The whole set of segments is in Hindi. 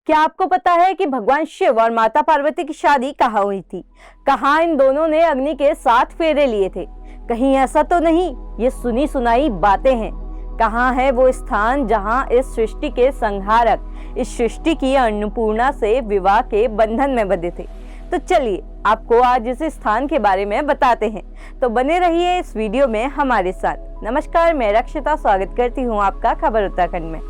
क्या आपको पता है कि भगवान शिव और माता पार्वती की शादी कहाँ हुई थी? कहाँ इन दोनों ने अग्नि के 7 फेरे लिए थे? कहीं ऐसा तो नहीं ये सुनी सुनाई बातें हैं? कहाँ है वो स्थान जहाँ इस सृष्टि के संहारक इस सृष्टि की अन्नपूर्णा से विवाह के बंधन में बंधे थे? तो चलिए आपको आज इस स्थान के बारे में बताते हैं, तो बने रहिए इस वीडियो में हमारे साथ। नमस्कार, मैं रक्षिता स्वागत करती हूँ आपका खबर उत्तराखंड में।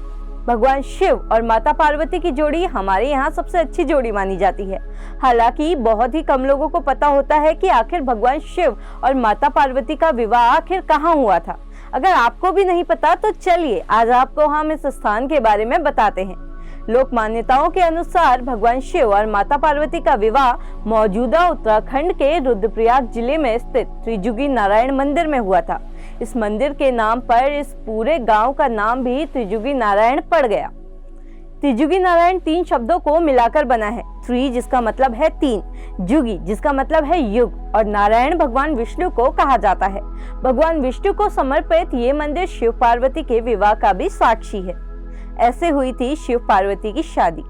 भगवान शिव और माता पार्वती की जोड़ी हमारे यहाँ सबसे अच्छी जोड़ी मानी जाती है। हालांकि बहुत ही कम लोगों को पता होता है कि आखिर भगवान शिव और माता पार्वती का विवाह आखिर कहाँ हुआ था। अगर आपको भी नहीं पता तो चलिए आज आपको हम इस स्थान के बारे में बताते हैं। लोक मान्यताओं के अनुसार भगवान शिव और माता पार्वती का विवाह मौजूदा उत्तराखंड के रुद्रप्रयाग जिले में स्थित त्रिजुगी नारायण मंदिर में हुआ था। इस मंदिर के नाम पर इस पूरे गांव का नाम भी त्रिजुगी नारायण पड़ गया। त्रिजुगी नारायण 3 शब्दों को मिलाकर बना है। त्रि जिसका मतलब है 3, जुगी जिसका मतलब है युग और नारायण भगवान विष्णु को कहा जाता है। भगवान विष्णु को समर्पित ये मंदिर शिव पार्वती के विवाह का भी साक्षी है। ऐसे हुई थी शिव पार्वती की शादी।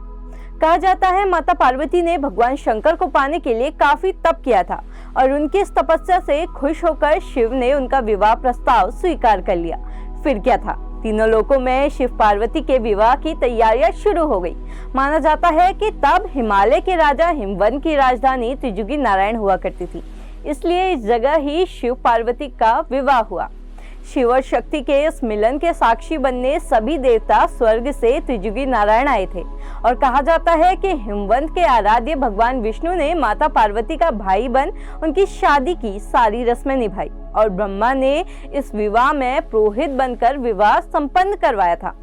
कहा जाता है माता पार्वती ने भगवान शंकर को पाने के लिए काफी तप किया था और उनकी इस तपस्या से खुश होकर शिव ने उनका विवाह प्रस्ताव स्वीकार कर लिया। फिर क्या था, तीनों लोकों में शिव पार्वती के विवाह की तैयारियां शुरू हो गई। माना जाता है कि तब हिमालय के राजा हिमवंत की राजधानी त्रिजुगी नारायण हुआ करती थी, इसलिए इस जगह ही शिव पार्वती का विवाह हुआ। शिव और शक्ति के इस मिलन के साक्षी बनने सभी देवता स्वर्ग से त्रिजुगी नारायण आए थे और कहा जाता है कि हिमवंत के आराध्य भगवान विष्णु ने माता पार्वती का भाई बन उनकी शादी की सारी रस्में निभाई और ब्रह्मा ने इस विवाह में पुरोहित बनकर विवाह संपन्न करवाया था।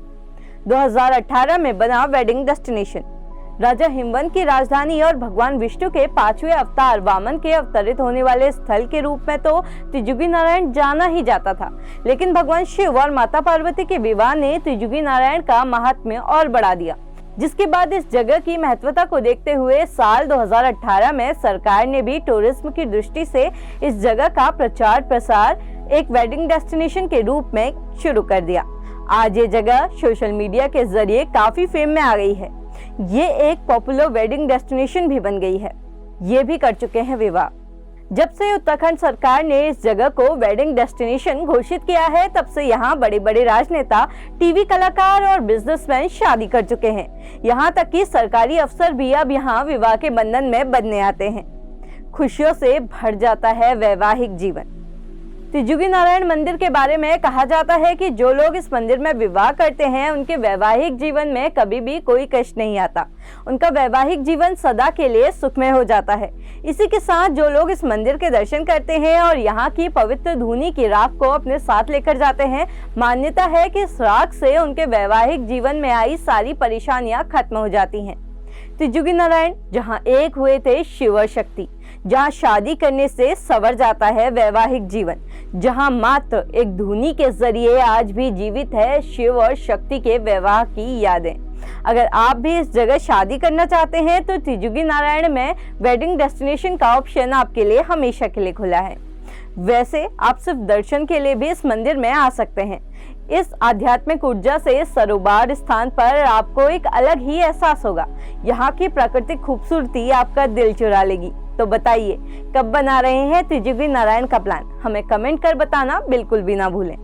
2018 में बना वेडिंग डेस्टिनेशन। राजा हिमवंत की राजधानी और भगवान विष्णु के 5वें अवतार वामन के अवतरित होने वाले स्थल के रूप में तो त्रिजुगी नारायण जाना ही जाता था, लेकिन भगवान शिव और माता पार्वती के विवाह ने त्रिजुगी नारायण का महात्म्य और बढ़ा दिया। जिसके बाद इस जगह की महत्वता को देखते हुए साल 2018 में सरकार ने भी टूरिज्म की दृष्टि से इस जगह का प्रचार प्रसार एक वेडिंग डेस्टिनेशन के रूप में शुरू कर दिया। आज ये जगह सोशल मीडिया के जरिए काफी फेम में आ गई है। ये एक पॉपुलर वेडिंग डेस्टिनेशन भी बन गई है। ये भी कर चुके हैं विवाह। जब से उत्तराखंड सरकार ने इस जगह को वेडिंग डेस्टिनेशन घोषित किया है, तब से यहाँ बड़े बड़े राजनेता, टीवी कलाकार और बिजनेसमैन शादी कर चुके हैं। यहाँ तक कि सरकारी अफसर भी अब यहाँ विवाह के बंधन में बंधने आते हैं। खुशियों से भर जाता है वैवाहिक जीवन। त्रिजुगी नारायण मंदिर के बारे में कहा जाता है कि जो लोग इस मंदिर में विवाह करते हैं उनके वैवाहिक जीवन में कभी भी कोई कष्ट नहीं आता। उनका वैवाहिक जीवन सदा के लिए सुखमय हो जाता है। इसी के साथ जो लोग इस मंदिर के दर्शन करते हैं और यहाँ की पवित्र धूनी की राख को अपने साथ लेकर जाते हैं, मान्यता है कि इस राख से उनके वैवाहिक जीवन में आई सारी परेशानियां खत्म हो जाती हैं। त्रिजुगी नारायण जहाँ एक हुए थे शिव और शक्ति, जहाँ शादी करने से संवर जाता है वैवाहिक जीवन, जहाँ मात्र एक धुनी के जरिए आज भी जीवित है शिव और शक्ति के विवाह की यादें। अगर आप भी इस जगह शादी करना चाहते हैं तो त्रिजुगी नारायण में वेडिंग डेस्टिनेशन का ऑप्शन आपके लिए हमेशा के लिए खुला है। वैसे आप सिर्फ दर्शन के लिए भी इस मंदिर में आ सकते हैं। इस आध्यात्मिक ऊर्जा से सरोवर स्थान पर आपको एक अलग ही एहसास होगा। यहाँ की प्राकृतिक खूबसूरती आपका दिल चुरा लेगी। तो बताइए कब बना रहे हैं त्रिजुगी नारायण का प्लान? हमें कमेंट कर बताना बिल्कुल भी ना भूलें।